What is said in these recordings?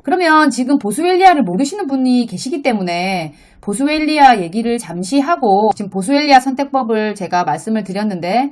그러면 지금 보스웰리아를 모르시는 분이 계시기 때문에 보스웰리아 얘기를 잠시 하고, 지금 보스웰리아 선택법을 제가 말씀을 드렸는데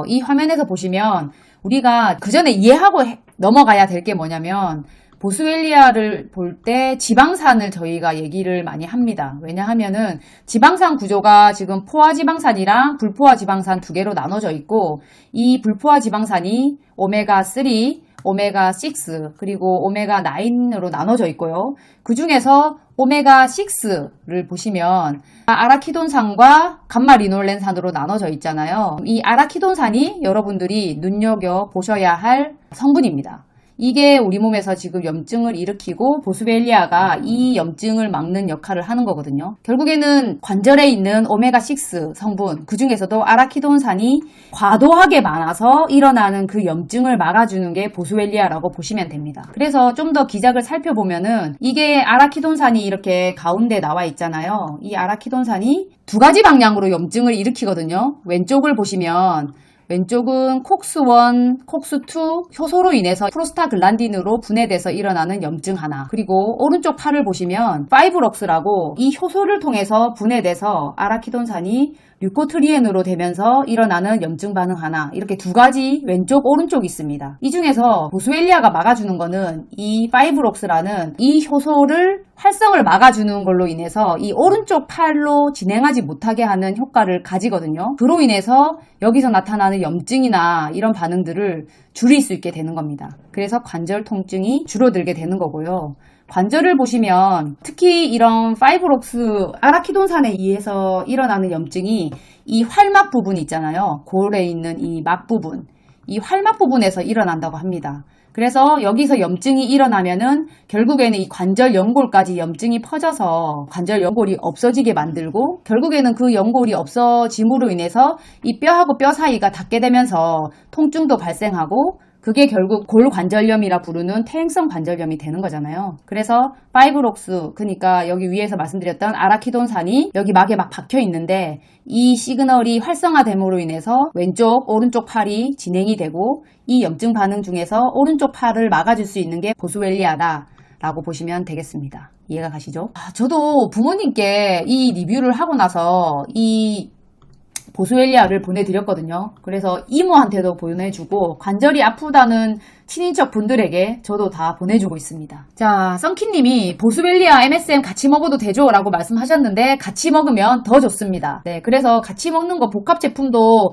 이 화면에서 보시면 우리가 그 전에 이해하고 넘어가야 될 게 뭐냐면, 보스웰리아를 볼 때 지방산을 저희가 얘기를 많이 합니다. 왜냐하면은 지방산 구조가 지금 포화지방산이랑 불포화지방산 두 개로 나눠져 있고, 이 불포화지방산이 오메가3, 오메가6 그리고 오메가9으로 나눠져 있고요. 그 중에서 오메가6를 보시면 아라키돈산과 감마리놀렌산으로 나눠져 있잖아요. 이 아라키돈산이 여러분들이 눈여겨보셔야 할 성분입니다. 이게 우리 몸에서 지금 염증을 일으키고 보스웰리아가 이 염증을 막는 역할을 하는 거거든요. 결국에는 관절에 있는 오메가6 성분, 그 중에서도 아라키돈산이 과도하게 많아서 일어나는 그 염증을 막아주는 게 보스웰리아라고 보시면 됩니다. 그래서 좀 더 기작을 살펴보면은 이게 아라키돈산이 이렇게 가운데 나와 있잖아요. 이 아라키돈산이 두 가지 방향으로 염증을 일으키거든요. 왼쪽을 보시면 왼쪽은 콕스1, 콕스2 효소로 인해서 프로스타글란딘으로 분해돼서 일어나는 염증 하나, 그리고 오른쪽 팔을 보시면 파이브록스라고 이 효소를 통해서 분해돼서 아라키돈산이 류코트리엔으로 되면서 일어나는 염증 반응 하나, 이렇게 두 가지 왼쪽 오른쪽이 있습니다. 이 중에서 보스웰리아가 막아주는 거는 이 파이브록스라는 이 효소를 활성을 막아주는 걸로 인해서 이 오른쪽 팔로 진행하지 못하게 하는 효과를 가지거든요. 그로 인해서 여기서 나타나는 염증이나 이런 반응들을 줄일 수 있게 되는 겁니다. 그래서 관절 통증이 줄어들게 되는 거고요. 관절을 보시면 특히 이런 파이브록스, 아라키돈산에 의해서 일어나는 염증이 이 활막 부분 있잖아요. 골에 있는 이 막 부분, 이 활막 부분에서 일어난다고 합니다. 그래서 여기서 염증이 일어나면은 결국에는 이 관절 연골까지 염증이 퍼져서 관절 연골이 없어지게 만들고, 결국에는 그 연골이 없어짐으로 인해서 이 뼈하고 뼈 사이가 닿게 되면서 통증도 발생하고, 그게 결국 골관절염이라 부르는 퇴행성 관절염이 되는 거잖아요. 그래서 파이브록스, 그러니까 여기 위에서 말씀드렸던 아라키돈산이 여기 막에 막 박혀 있는데, 이 시그널이 활성화됨으로 인해서 왼쪽, 오른쪽 팔이 진행이 되고, 이 염증 반응 중에서 오른쪽 팔을 막아줄 수 있는 게 보스웰리아다 라고 보시면 되겠습니다. 이해가 가시죠? 저도 부모님께 이 리뷰를 하고 나서 이 보스웰리아를 보내드렸거든요. 그래서 이모한테도 보내주고, 관절이 아프다는 친인척 분들에게 저도 다 보내주고 있습니다. 자, 썬키님이 보스웰리아 MSM 같이 먹어도 되죠? 라고 말씀하셨는데, 같이 먹으면 더 좋습니다. 네, 그래서 같이 먹는 거 복합 제품도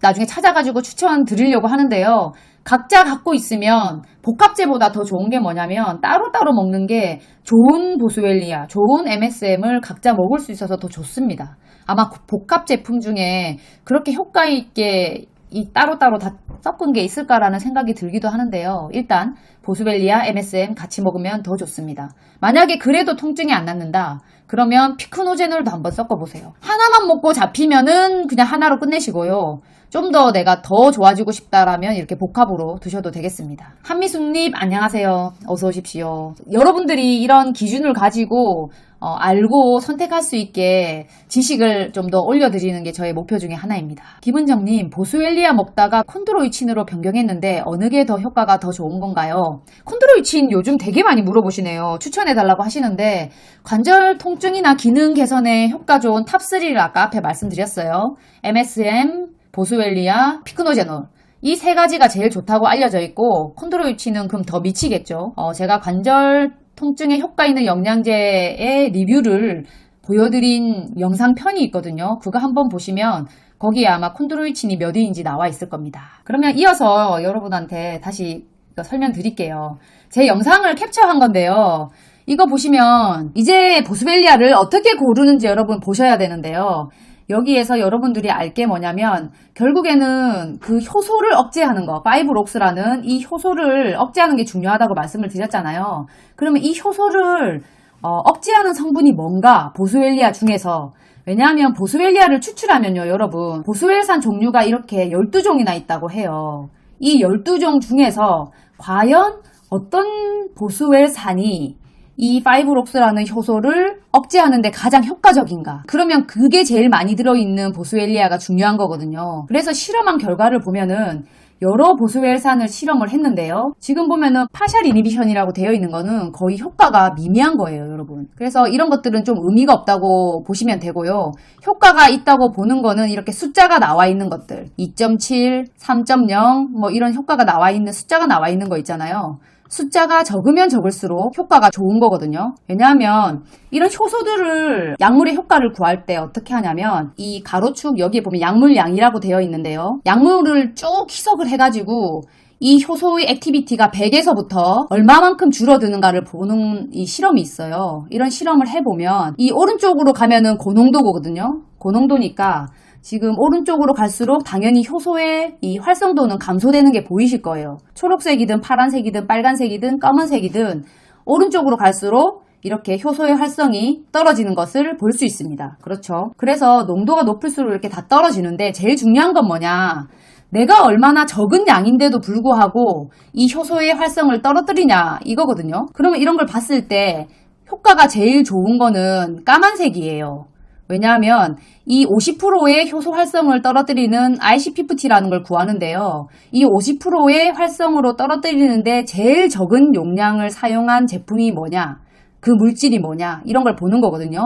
나중에 찾아가지고 추천드리려고 하는데요. 각자 갖고 있으면 복합제보다 더 좋은 게 뭐냐면 따로따로 먹는 게 좋은 보스웰리아, 좋은 MSM을 각자 먹을 수 있어서 더 좋습니다. 아마 복합 제품 중에 그렇게 효과 있게 이 따로따로 다 섞은 게 있을까라는 생각이 들기도 하는데요. 일단 보스웰리아, MSM 같이 먹으면 더 좋습니다. 만약에 그래도 통증이 안 낫는다, 그러면 피크노제놀도 한번 섞어보세요. 하나만 먹고 잡히면은 그냥 하나로 끝내시고요. 좀 더 내가 더 좋아지고 싶다라면 이렇게 복합으로 드셔도 되겠습니다. 한미숙님 안녕하세요. 어서 오십시오. 여러분들이 이런 기준을 가지고 알고 선택할 수 있게 지식을 좀 더 올려드리는 게 저의 목표 중에 하나입니다. 김은정님, 보스웰리아 먹다가 콘드로이친으로 변경했는데 어느 게 더 효과가 더 좋은 건가요? 콘드로이친 요즘 되게 많이 물어보시네요. 추천해달라고 하시는데, 관절 통증이나 기능 개선에 효과 좋은 탑3를 아까 앞에 말씀드렸어요. MSM, 보스웰리아, 피크노제놀. 이 세 가지가 제일 좋다고 알려져 있고, 콘드로이친은 그럼 더 미치겠죠. 제가 관절 통증에 효과 있는 영양제의 리뷰를 보여드린 영상편이 있거든요. 그거 한번 보시면 거기에 아마 콘드로이친이 몇 위인지 나와 있을 겁니다. 그러면 이어서 여러분한테 다시 설명드릴게요. 제 영상을 캡처한 건데요. 이거 보시면 이제 보스웰리아를 어떻게 고르는지 여러분 보셔야 되는데요. 여기에서 여러분들이 알 게 뭐냐면, 결국에는 그 효소를 억제하는 거, 파이브록스라는 이 효소를 억제하는 게 중요하다고 말씀을 드렸잖아요. 그러면 이 효소를 억제하는 성분이 뭔가, 보스웰리아 중에서. 왜냐하면 보스웰리아를 추출하면요, 여러분, 보스웰산 종류가 이렇게 12종이나 있다고 해요. 이 12종 중에서 과연 어떤 보스웰산이 이 파이브록스라는 효소를 억제하는 데 가장 효과적인가? 그러면 그게 제일 많이 들어있는 보스웰리아가 중요한 거거든요. 그래서 실험한 결과를 보면은 여러 보스웰산을 실험을 했는데요. 지금 보면은 파셜 이니비션이라고 되어 있는 거는 거의 효과가 미미한 거예요, 여러분. 그래서 이런 것들은 좀 의미가 없다고 보시면 되고요. 효과가 있다고 보는 거는 이렇게 숫자가 나와 있는 것들, 2.7, 3.0 뭐 이런 효과가 나와 있는 숫자가 나와 있는 거 있잖아요. 숫자가 적으면 적을수록 효과가 좋은 거거든요. 왜냐하면 이런 효소들을 약물의 효과를 구할 때 어떻게 하냐면 이 가로축 여기에 보면 약물량이라고 되어 있는데요. 약물을 쭉 희석을 해가지고 이 효소의 액티비티가 100에서부터 얼마만큼 줄어드는가를 보는 이 실험이 있어요. 이런 실험을 해보면 이 오른쪽으로 가면은 고농도거든요. 고농도니까 지금 오른쪽으로 갈수록 당연히 효소의 이 활성도는 감소되는 게 보이실 거예요. 초록색이든 파란색이든 빨간색이든 검은색이든 오른쪽으로 갈수록 이렇게 효소의 활성이 떨어지는 것을 볼 수 있습니다. 그렇죠. 그래서 농도가 높을수록 이렇게 다 떨어지는데 제일 중요한 건 뭐냐? 내가 얼마나 적은 양인데도 불구하고 이 효소의 활성을 떨어뜨리냐 이거거든요. 그러면 이런 걸 봤을 때 효과가 제일 좋은 거는 까만색이에요. 왜냐하면 이 50%의 효소 활성을 떨어뜨리는 IC50라는 걸 구하는데요. 이 50%의 활성으로 떨어뜨리는데 제일 적은 용량을 사용한 제품이 뭐냐, 그 물질이 뭐냐 이런 걸 보는 거거든요.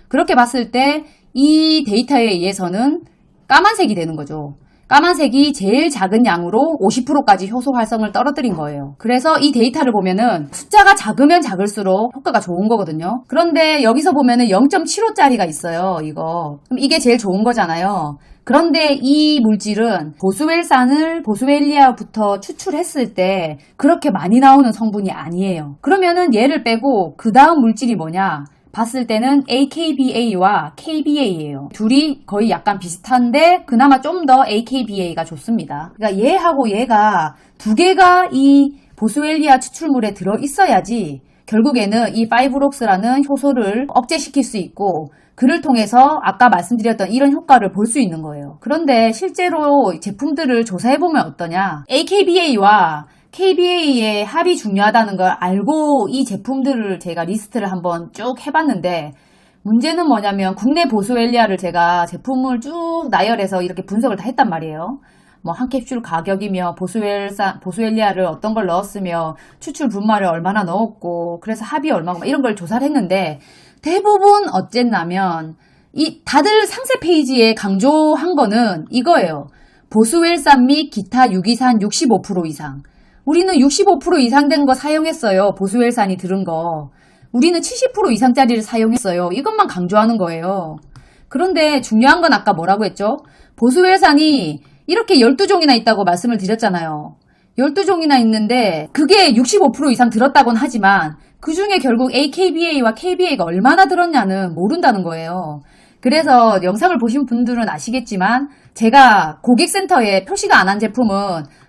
그렇게 봤을 때 이 데이터에 의해서는 까만색이 되는 거죠. 까만색이 제일 작은 양으로 50%까지 효소 활성을 떨어뜨린 거예요. 그래서 이 데이터를 보면은 숫자가 작으면 작을수록 효과가 좋은 거거든요. 그런데 여기서 보면은 0.75짜리가 있어요, 이거. 그럼 이게 제일 좋은 거잖아요. 그런데 이 물질은 보스웰산을 보스웰리아부터 추출했을 때 그렇게 많이 나오는 성분이 아니에요. 그러면은 얘를 빼고 그 다음 물질이 뭐냐? 봤을 때는 AKBA와 KBA예요. 둘이 거의 약간 비슷한데 그나마 좀 더 AKBA가 좋습니다. 그러니까 얘하고 얘가 두 개가 이 보스웰리아 추출물에 들어 있어야지 결국에는 이 파이브록스라는 효소를 억제시킬 수 있고 그를 통해서 아까 말씀드렸던 이런 효과를 볼 수 있는 거예요. 그런데 실제로 제품들을 조사해보면 어떠냐? AKBA와 KBA의 합이 중요하다는 걸 알고 이 제품들을 제가 리스트를 한번 쭉 해봤는데 문제는 뭐냐면 국내 보스웰리아를 제가 제품을 쭉 나열해서 이렇게 분석을 다 했단 말이에요. 뭐 한 캡슐 가격이며 보스웰리아를 어떤 걸 넣었으며 추출 분말을 얼마나 넣었고 그래서 합이 얼마고 이런 걸 조사를 했는데 대부분 어쨌냐면 이 다들 상세 페이지에 강조한 거는 이거예요. 보스웰산 및 기타 유기산 65% 이상. 우리는 65% 이상 된 거 사용했어요. 보스웰산이 들은 거. 우리는 70% 이상짜리를 사용했어요. 이것만 강조하는 거예요. 그런데 중요한 건 아까 뭐라고 했죠? 보스웰산이 이렇게 12종이나 있다고 말씀을 드렸잖아요. 12종이나 있는데 그게 65% 이상 들었다고는 하지만 그 중에 결국 AKBA와 KBA가 얼마나 들었냐는 모른다는 거예요. 그래서 영상을 보신 분들은 아시겠지만 제가 고객센터에 표시가 안 한 제품은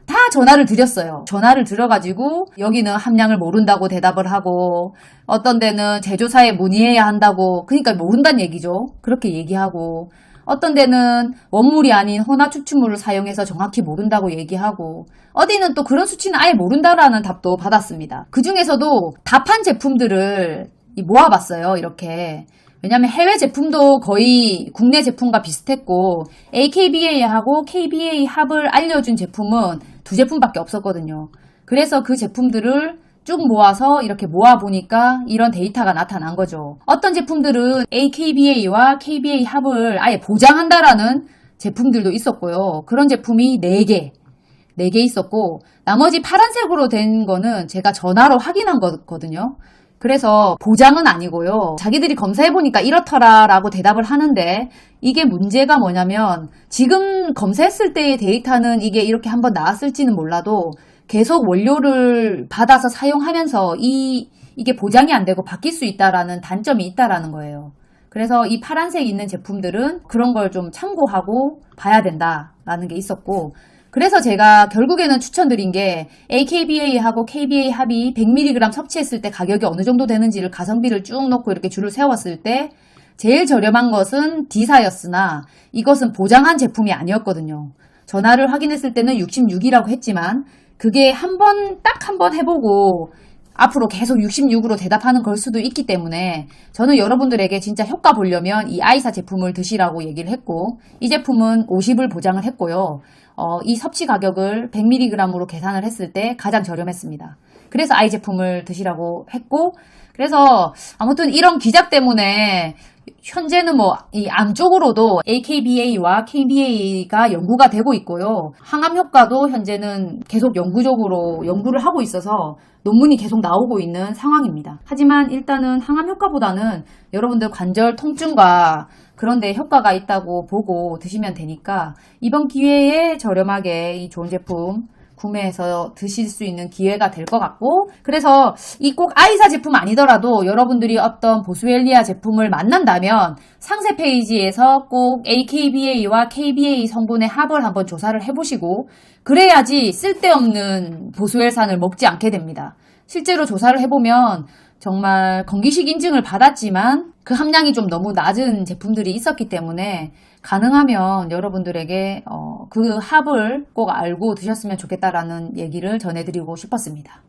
다 전화를 드렸어요. 전화를 드려가지고 여기는 함량을 모른다고 대답을 하고 어떤 데는 제조사에 문의해야 한다고 그러니까 모른다는 얘기죠. 그렇게 얘기하고 어떤 데는 원물이 아닌 혼합 추출물을 사용해서 정확히 모른다고 얘기하고 어디는 또 그런 수치는 아예 모른다라는 답도 받았습니다. 그 중에서도 답한 제품들을 모아봤어요. 이렇게. 왜냐면 해외 제품도 거의 국내 제품과 비슷했고 AKBA하고 KBA 합을 알려준 제품은 두 제품밖에 없었거든요. 그래서 그 제품들을 쭉 모아서 이렇게 모아보니까 이런 데이터가 나타난 거죠. 어떤 제품들은 AKBA와 KBA 합을 아예 보장한다라는 제품들도 있었고요. 그런 제품이 4개 있었고 나머지 파란색으로 된 거는 제가 전화로 확인한 거거든요. 그래서 보장은 아니고요. 자기들이 검사해보니까 이렇더라라고 대답을 하는데 이게 문제가 뭐냐면 지금 검사했을 때의 데이터는 이게 이렇게 한번 나왔을지는 몰라도 계속 원료를 받아서 사용하면서 이게 보장이 안 되고 바뀔 수 있다라는 단점이 있다라는 거예요. 그래서 이 파란색 있는 제품들은 그런 걸 좀 참고하고 봐야 된다라는 게 있었고 그래서 제가 결국에는 추천드린 게 AKBA하고 KBA 합이 100mg 섭취했을 때 가격이 어느 정도 되는지를 가성비를 쭉 놓고 이렇게 줄을 세웠을 때 제일 저렴한 것은 D사였으나 이것은 보장한 제품이 아니었거든요. 전화를 확인했을 때는 66이라고 했지만 그게 딱 한 번 해보고 앞으로 계속 66으로 대답하는 걸 수도 있기 때문에 저는 여러분들에게 진짜 효과 보려면 이 아이사 제품을 드시라고 얘기를 했고, 이 제품은 50을 보장을 했고요. 이 섭취 가격을 100mg으로 계산을 했을 때 가장 저렴했습니다. 그래서 아이 제품을 드시라고 했고, 그래서 아무튼 이런 기작 때문에 현재는 뭐 이 암 쪽으로도 AKBA와 KBA가 연구가 되고 있고요. 항암 효과도 현재는 계속 영구적으로 연구를 하고 있어서 논문이 계속 나오고 있는 상황입니다. 하지만 일단은 항암 효과보다는 여러분들 관절 통증과 그런 데 효과가 있다고 보고 드시면 되니까 이번 기회에 저렴하게 이 좋은 제품 구매해서 드실 수 있는 기회가 될 것 같고, 그래서 이 꼭 아이사 제품 아니더라도 여러분들이 어떤 보스웰리아 제품을 만난다면 상세 페이지에서 꼭 AKBA와 KBA 성분의 합을 한번 조사를 해보시고, 그래야지 쓸데없는 보스웰산을 먹지 않게 됩니다. 실제로 조사를 해보면 정말 건기식 인증을 받았지만 그 함량이 좀 너무 낮은 제품들이 있었기 때문에 가능하면 여러분들에게 그 합을 꼭 알고 드셨으면 좋겠다라는 얘기를 전해드리고 싶었습니다.